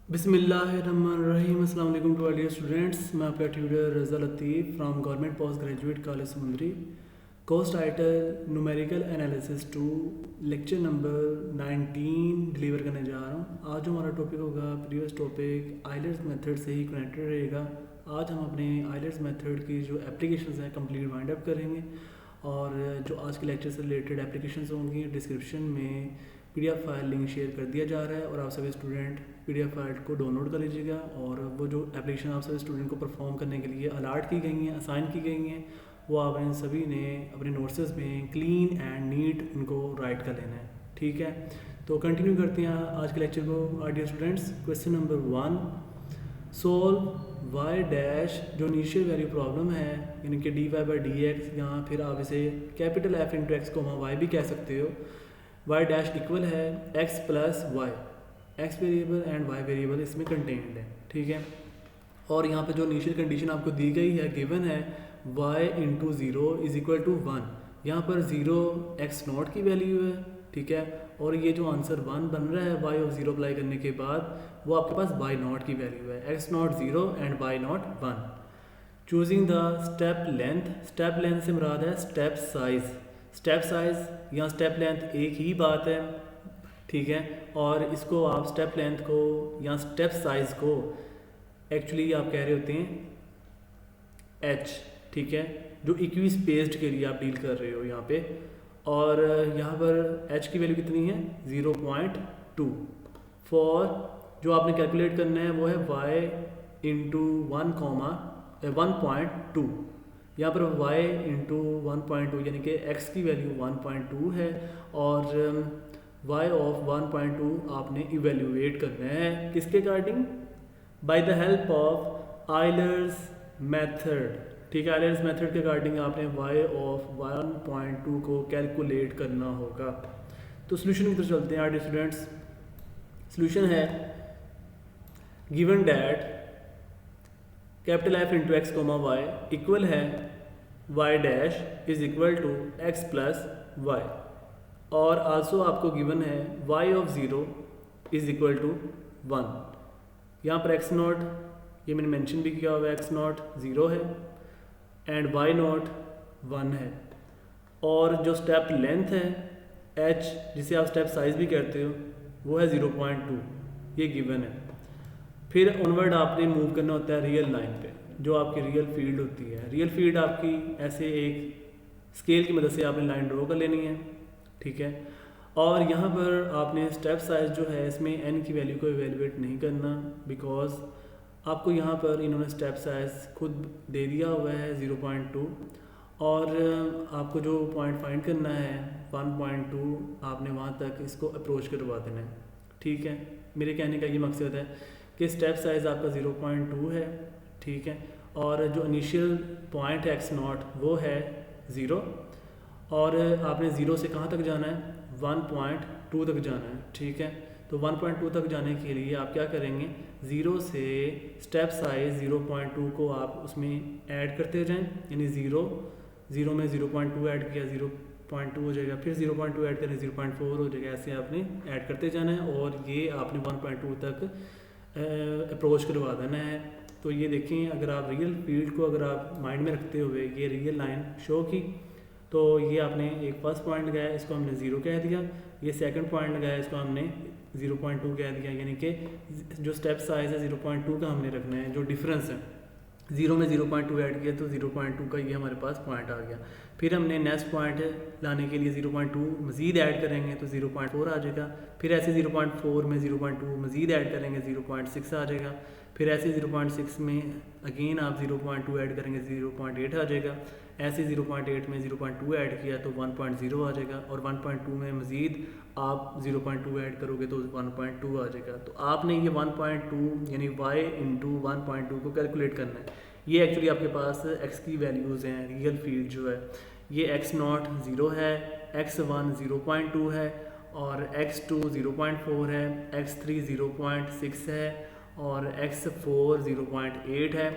बिस्मिल्लाहिर्रहमानिर्रहीम। अस्सलाम वालेकुम टू ऑल डियर स्टूडेंट्स। मैं आपका tutor Raza Latif from government post graduate college Samundri. Course title numerical analysis 2, lecture number 19 deliver करने जा रहा हूँ। आज जो हमारा टॉपिक होगा प्रीवियस टॉपिक आइलेट्स मेथड से ही कनेक्टेड रहेगा। आज हम अपने आइलेट्स मेथड की जो एप्लीकेशंस हैं कंप्लीट वाइंड अप करेंगे और जो आज के लेक्चर से रिलेटेड एप्लीकेशंस होंगी डिस्क्रिप्शन में PDF फाइल लिंक शेयर कर दिया जा रहा है और आप सभी स्टूडेंट PDF फाइल को डाउनलोड कर लीजिएगा। और वो जो एप्लीकेशन आप सभी स्टूडेंट को परफॉर्म करने के लिए अलाट की गई हैं, असाइन की गई हैं, वो आप इन सभी ने अपने नोट्स में क्लीन एंड नीट उनको राइट कर लेना है। ठीक है, तो कंटिन्यू करते हैं आज के लेक्चर को dear students. Question number 1, solve y dash जो इनिशियल वैल्यू प्रॉब्लम है यानी कि dy/dx, यहाँ फिर आप इसे कैपिटल F इंटू एक्स को y भी कह सकते हो। y डैश इक्वल है x plus y, x variable and y variable इसमें कंटेन्ड है। ठीक है, और यहाँ पे जो इनिशियल कंडीशन आपको दी गई है गिवन है y into zero is equal to 1। यहाँ पर 0 x0 की वैल्यू है। ठीक है, और ये जो आंसर 1 बन रहा है y ऑफ 0 अप्लाई करने के बाद वो आपके पास y0 की वैल्यू है, x0 0 and y0 1। Choosing the step length, step length से मुराद है स्टेप साइज। स्टेप साइज या स्टेप लेंथ एक ही बात है। ठीक है, और इसको आप स्टेप लेंथ को या स्टेप साइज को एक्चुअली आप कह रहे होते हैं h। ठीक है, जो इक्वी स्पेस्ड के लिए आप डील कर रहे हो यहाँ पे, और यहाँ पर h की वैल्यू कितनी है 0.2। फॉर जो आपने कैलकुलेट करना है वो है y इंटू 1.2। यहाँ पर y इंटू 1.2 यानी कि x की वैल्यू 1.2 है और y ऑफ 1.2 आपने इवेल्युएट करना है किसके according, bye the help of Euler's method. ठीक है, आइलर्स मेथड के अकॉर्डिंग आपने y ऑफ 1.2 को कैलकुलेट करना होगा। तो सोल्यूशन की तरफ चलते हैं स्टूडेंट्स। सोल्यूशन है given that capital F into x comma y equal है y dash is equal to x plus y, और आल्सो आपको गिवन है y of 0 is equal to 1। यहाँ पर x0 ये मैंने मेंशन भी किया हुआ है, x0 0 है एंड y0 1 है, और जो स्टेप लेंथ है h जिसे आप स्टेप साइज भी कहते हो वो है 0.2, ये गिवन है। फिर ऑनवर्ड आपने मूव करना होता है रियल लाइन पे, जो आपकी रियल फील्ड होती है। रियल फील्ड आपकी ऐसे एक स्केल की मदद से आपने लाइन ड्रॉ कर लेनी है। ठीक है, और यहाँ पर आपने स्टेप साइज जो है इसमें n की वैल्यू को इवेलुएट नहीं करना, बिकॉज आपको यहाँ पर इन्होंने स्टेप साइज खुद दे दिया हुआ है 0.2, और आपको जो पॉइंट फाइंड करना है 1.2 आपने वहाँ तक इसको अप्रोच करवा देना है। ठीक है, मेरे कहने का ये मकसद है कि स्टेप साइज़ आपका 0.2 है। ठीक है, और जो इनिशियल पॉइंट है x0 वो है 0, और आपने 0 से कहाँ तक जाना है 1.2 तक जाना है। ठीक है, तो 1.2 तक जाने के लिए आप क्या करेंगे, 0 से स्टेप साइज 0.2 को आप उसमें ऐड करते जाएं, यानी 0 में 0.2 ऐड किया 0.2 हो जाएगा, फिर 0.2 ऐड करें 0.4 हो जाएगा, ऐसे आपने ऐड करते जाना है और ये आपने 1.2 तक अप्रोच करवा देना है। तो ये देखें, अगर आप रियल फील्ड को अगर आप माइंड में रखते हुए ये रियल लाइन शो की, तो ये आपने एक फर्स्ट पॉइंट लगाया इसको हमने 0 कह दिया, ये सेकंड पॉइंट लगाया इसको हमने 0.2 कह दिया, यानी कि जो स्टेप साइज है 0.2 का हमने रखना है। जो डिफरेंस है 0 में 0.2 ऐड किया तो 0.2 का ये हमारे पास पॉइंट आ गया। फिर हमने नेक्स्ट पॉइंट लाने के लिए 0.2 मज़ीद ऐड करेंगे तो 0.4 आ जाएगा, फिर ऐसे 0.4 में 0.2 मज़ीद ऐड करेंगे 0.6 आ जाएगा, फिर ऐसे 0.6 में अगेन आप 0.2 ऐड करेंगे 0.8 आ जाएगा, ऐसे 0.8 में 0.2 ऐड किया तो 1.0 आ जाएगा, और 1.2 में मज़ीद आप 0.2 ऐड करोगे तो 1.2 आ जाएगा। तो आपने ये 1.2 यानी y इंटू 1.2 को कैलकुलेट करना है। ये एक्चुअली आपके पास x की वैल्यूज़ हैं, रियल फील्ड जो है ये x0 0 है, x1 0.2 है, और x2 0.4 है, x3 0.6 है, और x4 0.8 है,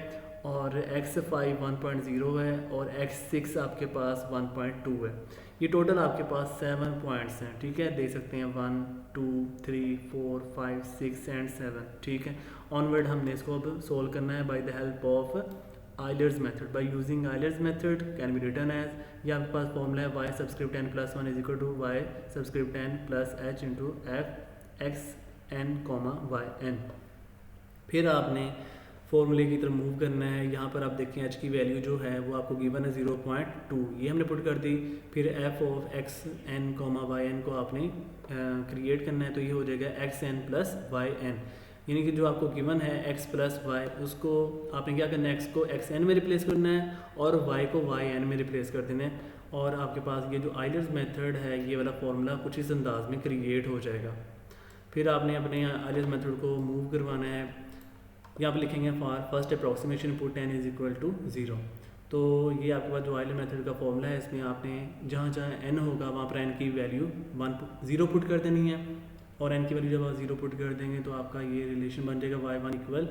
और x5 1.0 है, और x6 आपके पास 1.2 है। ये टोटल आपके पास 7 पॉइंट्स हैं, ठीक है, देख सकते हैं 1 2 3 4 5 6 एंड 7, ठीक है। ऑनवर्ड हमने इसको अब सोल्व करना है by the help of Euler's method. By using Euler's method can be written as, ये आपके पास फॉर्मूला है y subscript n plus 1 is equal to y subscript n plus h into f x n comma y n. फिर आपने फॉर्मूले की तरफ move करना है। यहाँ पर आप देखें h की वैल्यू जो है वो आपको गिवन है 0.2, ये हमने पुट कर दी। फिर f of x n comma y n को आपने क्रिएट करना है, तो ये हो जाएगा x n plus y n, यानी कि जो आपको गिवन है x प्लस वाई, उसको आपने क्या करना है, x को एक्स एन में रिप्लेस करना है और y को वाई एन में रिप्लेस कर देना है। और आपके पास ये जो आइलर्स मेथड है, ये वाला फॉर्मूला कुछ इस अंदाज में क्रिएट हो जाएगा। फिर आपने अपने आइलर्स मेथड को मूव करवाना है। यहाँ पर लिखेंगे for first approximation put n is equal to 0। तो ये आपके पास जो आइलर मेथड का फॉर्मूला है, इसमें आपने जहाँ जहाँ n होगा वहाँ पर n की वैल्यू 0 पुट कर देनी है, और n की वैल्यू जब आप 0 पुट कर देंगे तो आपका ये रिलेशन बन जाएगा y1 equal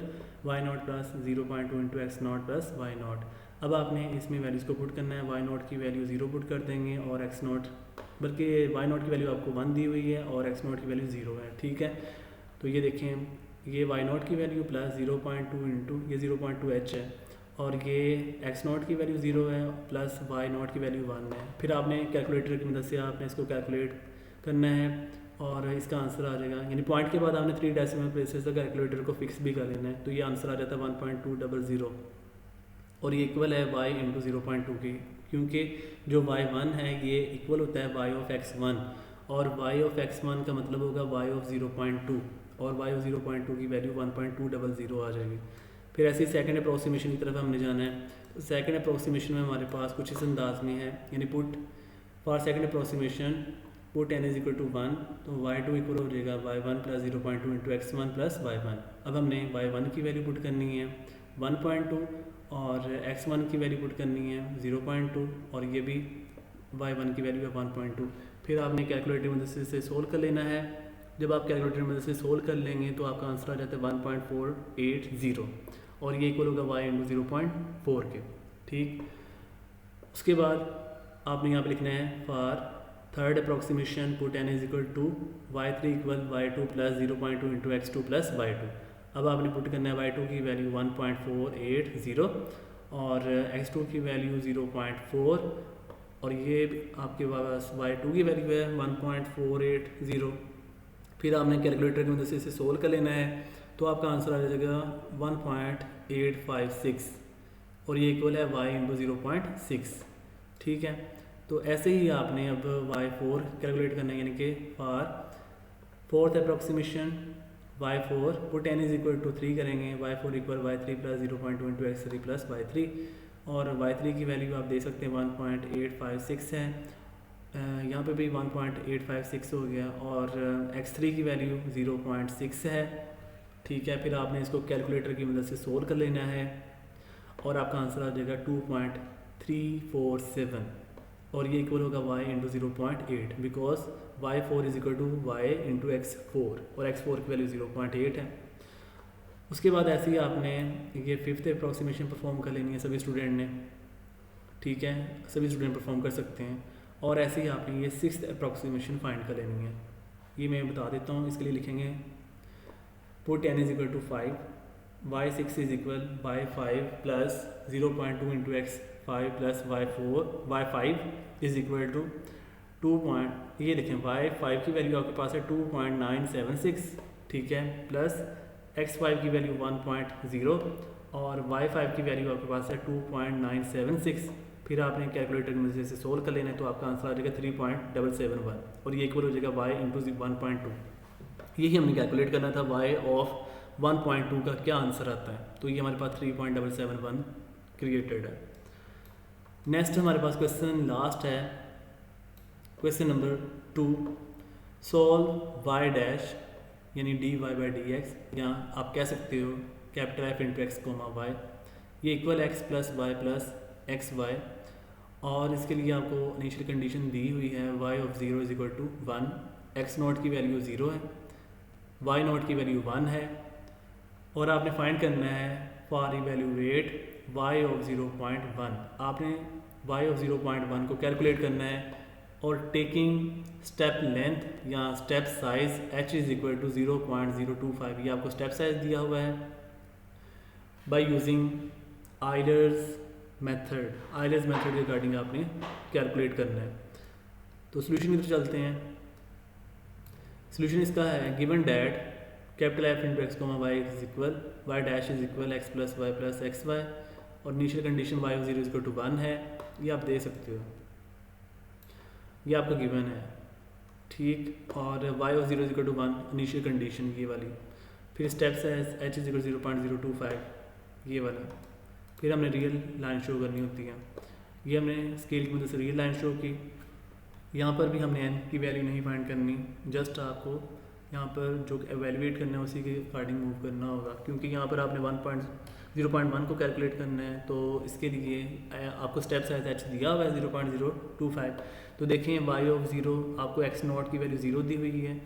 y0 plus 0.2 into x nought plus y nought. अब आपने इसमें वैल्यूज़ को पुट करना है, y0 की वैल्यू 0 पुट कर देंगे और एक्स नॉट, बल्कि y0 की वैल्यू आपको 1 दी हुई है और एक्स नॉट की वैल्यू 0 है, ठीक है। तो ये देखें, ये y0 की वैल्यू प्लस 0.2 इंटू ये 0.2 h है, और ये एक्स नॉट की वैल्यू 0 है प्लस y0 की वैल्यू 1 है। फिर आपने कैलकुलेटर की मदद से आपने इसको कैलकुलेट करना है और इसका आंसर आ जाएगा, यानी पॉइंट के बाद आपने 3 डेसिमल प्लेसेस तक कैलकुलेटर को फिक्स भी कर लेना है। तो ये आंसर आ जाता है 1.200, और ये इक्वल है y इंटू 0.2 की, क्योंकि जो y1 है ये इक्वल होता है y ऑफ x1, और y ऑफ x1 का मतलब होगा y ऑफ 0.2, और y ऑफ 0.2 की वैल्यू 1.200 आ जाएगी। फिर ऐसे ही सेकंड अप्रॉक्सीमेशन की तरफ हमने जाना है। तो सेकंड अप्रॉक्सीमेशन में हमारे पास कुछ इस अंदाज में है, यानी put for second approximation put n is equal to 1, तो y2 इक्वल हो जाएगा y1 plus 0.2 into x1 plus y1। अब हमने y1 की वैल्यू पुट करनी है 1.2 और x1 की वैल्यू पुट करनी है 0.2, और ये भी y1 की वैल्यू है 1.2। फिर आपने कैलकुलेटर की मदद से सोल्व कर लेना है। जब आप कैलकुलेटर की मदद से सोल्व कर लेंगे तो आपका आंसर आ जाता है 1.480, और ये इक्वल होगा y इंटू 0.4 के, ठीक। उसके बाद आपने यहाँ पे लिखना है for third approximation put n is equal to y3 equal y2 plus 0.2 into x2 plus y2। अब आपने पुट करना है y2 की वैल्यू 1.480 और x2 की वैल्यू 0.4, और ये आपके पास y2 की वैल्यू है 1.480। फिर आपने कैलकुलेटर की मदद से इसे सोल्व कर लेना है, तो आपका आंसर आ जाएगा 1.856, और ये इक्वल है y इंटू 0.6, ठीक है। तो ऐसे ही आपने अब y4 कैलकुलेट करना है, यानी कि for fourth approximation y4 put n is equal to 3 करेंगे, y4 equal y3 plus 0.2 into x3 plus y3, और y3 की वैल्यू आप देख सकते हैं 1.856 है, यहाँ पे भी 1.856 हो गया, और x3 की वैल्यू 0.6 है, ठीक है। फिर आपने इसको कैलकुलेटर की मदद से सोल्व कर लेना है, और आपका आंसर आ जाएगा 2.347, और ये इक्वल होगा y into 0.8, because y4 is equal to y into x4, और x4 की वैल्यू 0.8 है। उसके बाद ऐसे ही आपने ये फिफ्थ अप्रॉक्सीमेशन परफॉर्म कर लेनी है सभी स्टूडेंट ने, ठीक है, सभी स्टूडेंट परफॉर्म कर सकते हैं। और ऐसे ही आपने ये सिक्स्थ अप्रॉक्सीमेशन फाइंड कर लेनी है, ये मैं बता देता हूँ। इसके लिए लिखेंगे put n is equal to 5, y6 is equal y5 plus 0.2 into x5 plus y5 is equal to 2. ये देखें y5 की वैल्यू आपके पास है 2.976, ठीक है, प्लस x5 की वैल्यू 1.0 और y5 की वैल्यू आपके पास है 2.976। फिर आपने कैलकुलेटर की मदद से सोल्व कर लेना है, तो आपका आंसर आ जाएगा 3.771, और ये इक्वल हो जाएगा y इंटू 1.2। यही हमने कैलकुलेट करना था y ऑफ 1.2 का क्या आंसर आता है, तो ये हमारे पास 3.771 क्रिएटेड है। नेक्स्ट हमारे पास क्वेश्चन लास्ट है, question number 2, solve y dash यानी dy बाई डी एक्स, या आप कह सकते हो capital F into x comma y, ये equal x plus y plus x y, और इसके लिए आपको इनिशियल कंडीशन दी हुई है y of 0 is equal to 1, x nought की वैल्यू 0 है, y नॉट की वैल्यू 1 है, और आपने फाइंड करना है फॉर इवेल्यूएट y ऑफ 0.1। आपने y ऑफ 0.1 को कैलकुलेट करना है और टेकिंग स्टेप लेंथ या step size h is equal to 0.025, ये आपको स्टेप साइज दिया हुआ है by using Euler's method. Euler's method के अकॉर्डिंग आपने कैलकुलेट करना है। तो सोल्यूशन की तरफ चलते हैं। सोल्यूशन इसका है given that capital F into x comma y is equal y dash is equal x plus x y, और initial condition y of 0 is equal to 1 है, ये आप दे सकते हो, ये आपका गिवन है, ठीक। और y of 0 is equal to 1 initial condition ये वाली, फिर स्टेप्स है एच इज इक्वल 0.025 ये वाला, फिर हमने रियल लाइन शो करनी होती है, ये हमने स्केल की मदद से रियल लाइन शो की। यहाँ पर भी हमने n की वैल्यू नहीं फाइंड करनी, जस्ट आपको यहाँ पर जो एवेल्यूएट करना है उसी के अकॉर्डिंग मूव करना होगा, क्योंकि यहाँ पर आपने 0.1 को कैलकुलेट करना है, तो इसके लिए आपको स्टेप साइज h दिया हुआ है 0.025। तो देखें वाई ऑफ 0 आपको x नॉट की वैल्यू 0 दी हुई है,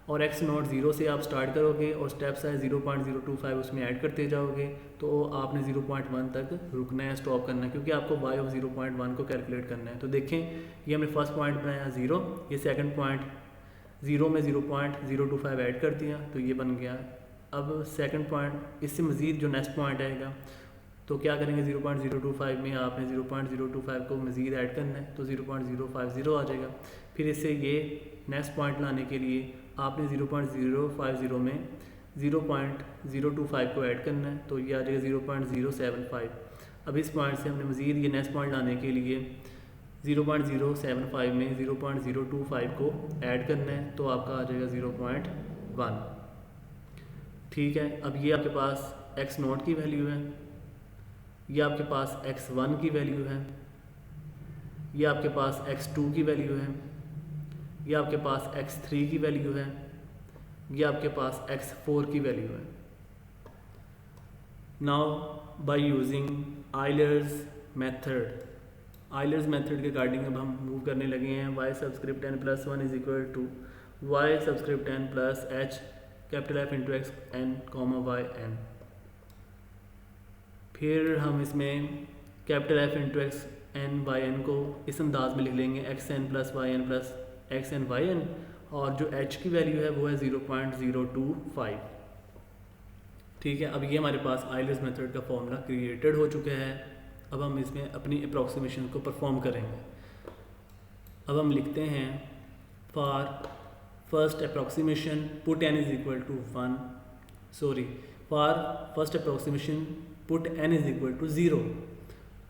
और x नॉट 0 से आप स्टार्ट करोगे और स्टेप साइज 0.025 उसमें ऐड करते जाओगे, तो आपने 0.1 तक रुकना है, स्टॉप करना है, क्योंकि आपको y ऑफ 0.1 को कैलकुलेट करना है। तो देखें ये हमने फर्स्ट पॉइंट बनाया 0, ये सेकंड पॉइंट 0 में 0.025 ऐड कर दिया, तो ये बन गया। अब सेकंड पॉइंट इससे मज़ीद जो नेक्स्ट पॉइंट आएगा तो क्या करेंगे, 0.025 में आपने 0.025 को मज़ीद ऐड करना है, तो 0.050 आ जाएगा। फिर इससे ये नेक्स्ट पॉइंट लाने के लिए आपने 0.050 में 0.025 को ऐड करना है, तो ये आ जाएगा 0.075। अब इस पॉइंट से हमने मज़ीद ये नेक्स्ट पॉइंट लाने के लिए 0.075 में 0.025 को ऐड करना है, तो आपका आ जाएगा 0.1, ठीक है। अब ये आपके पास x नॉट की वैल्यू है, ये आपके पास x1 की वैल्यू है, ये आपके पास x2 की वैल्यू है, ये आपके पास x3 की वैल्यू है, ये आपके पास x4 की वैल्यू है। Now by using Euler's method, Euler's method के अकॉर्डिंग अब हम मूव करने लगे हैं। y subscript n plus 1 is equal to y subscript n plus h capital F into x n comma y n। फिर हम इसमें capital F into x n वाई n को इस अंदाज में लिख लेंगे x n plus y n plus x n y n, और जो h की वैल्यू है वो है 0.025, ठीक है। अब ये हमारे पास आइलर्स मेथड का फॉर्मूला क्रिएटेड हो चुका है। अब हम इसमें अपनी अप्रॉक्सीमेशन को परफॉर्म करेंगे। अब हम लिखते हैं for first approximation put n is equal to 1, for first approximation put n is equal to 0,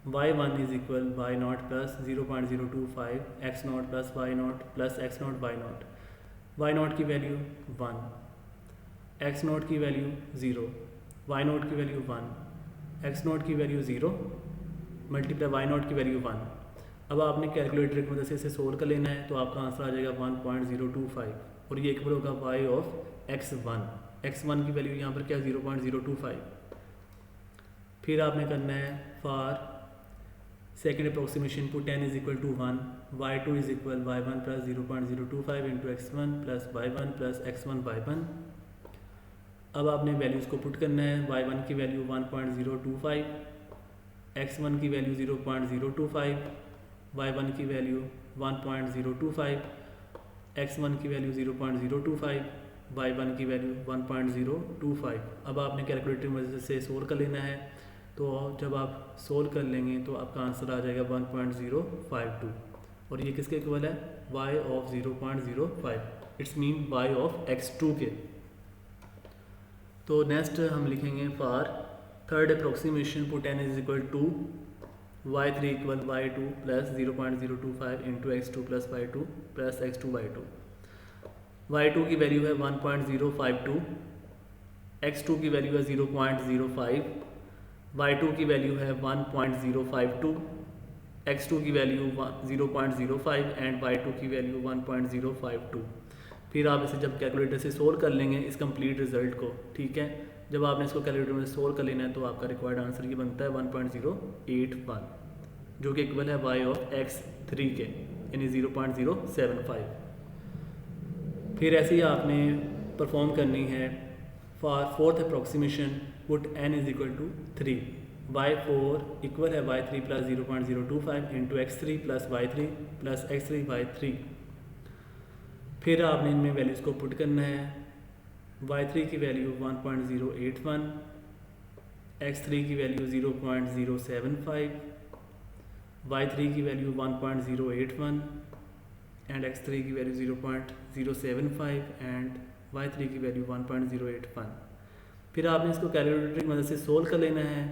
y1 is equal y nought plus 0.025 x nought plus y nought plus x nought y nought की value 1, x nought की value 0, y nought की value 1, x nought की value 0 multiply y nought की value 1। अब आपने calculator की मदद से इसे सोल्व कर लेना है, तो आपका आंसर आ जाएगा 1.025, और ये इक्वल होगा y ऑफ x1 की वैल्यू यहाँ पर क्या 0.025। फिर आपने करना है for second approximation put n is equal to 1, y2 is equal y1 plus 0.025 into x1 plus y1 plus x1 y1। अब आपने वैल्यूज़ को पुट करना है, y1 की वैल्यू 1.025, x1 की वैल्यू 0.025, y1 की वैल्यू 1.025, x1 की वैल्यू 0.025, y1 की वैल्यू 1.025। अब आपने कैलकुलेटर की मदद से सोल्व कर लेना है, तो जब आप सोल्व कर लेंगे तो आपका आंसर आ जाएगा 1.052, और ये किसके इक्वल है, y of 0.05, it's mean y of x2 के। तो नेक्स्ट हम लिखेंगे for third approximation put n is equal to y3 equal y2 plus 0.025 into x2 plus y2 plus x2 y2। y2 की वैल्यू है 1.052, x2 की value है 0.05, y2 की value है 1.052, x2 की वैल्यू 0.05 एंड y2 की वैल्यू 1.052। फिर आप इसे जब कैलकुलेटर से सोल्व कर लेंगे इस कंप्लीट रिजल्ट को, ठीक है। जब आपने इसको कैलकुलेटर में सोल्व कर लेना है तो आपका रिक्वायर्ड आंसर ये बनता है 1.081, जो कि इक्वल है y ऑफ x3 के, यानी 0.075। फिर ऐसे ही आपने परफॉर्म करनी है for fourth approximation put n is equal to 3, y4 equal है y3 plus 0.025 into x3 plus y3 plus x3 y3। फिर आपने इनमें वैल्यूज़ को पुट करना है। y3 की वैल्यू 1.081, x3 की वैल्यू 0.075, y3 की वैल्यू 1.081 एंड x3 की वैल्यू 0.075 एंड y3 की वैल्यू 1.081। फिर आपने इसको कैलकुलेटर की मदद से सोल्व कर लेना है,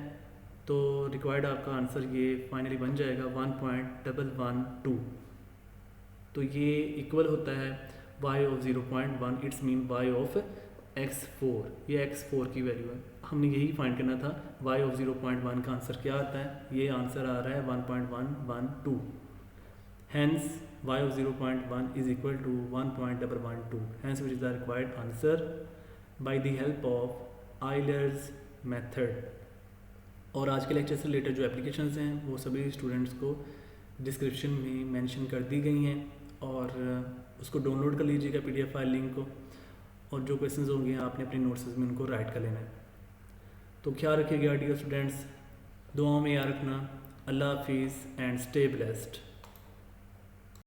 तो रिक्वायर्ड आपका आंसर ये फाइनली बन जाएगा 1.112। तो ये इक्वल होता है y of 0.1, it's mean y of x4। ये x4 की वैल्यू है, हमने यही फाइंड करना था। y ऑफ 0.1 का आंसर क्या आता है, ये आंसर आ रहा है 1.112। Hence y of 0.1 is equal to 1.112, hence which is the required answer by the help of Euler's method। और आज के लेक्चर से रिलेटेड जो एप्लीकेशंस हैं वो सभी स्टूडेंट्स को डिस्क्रिप्शन में मेंशन कर दी गई हैं, और उसको डाउनलोड कर लीजिएगा PDF फाइल लिंक को, और जो क्वेश्चंस होंगे आपने अपने नोट्स में उनको राइट कर लेना है। तो ख्याल रखिएगा डियर स्टूडेंट्स, दुआओं में याद रखना। अल्लाह हाफिज़ एंड स्टे ब्लेस्ड।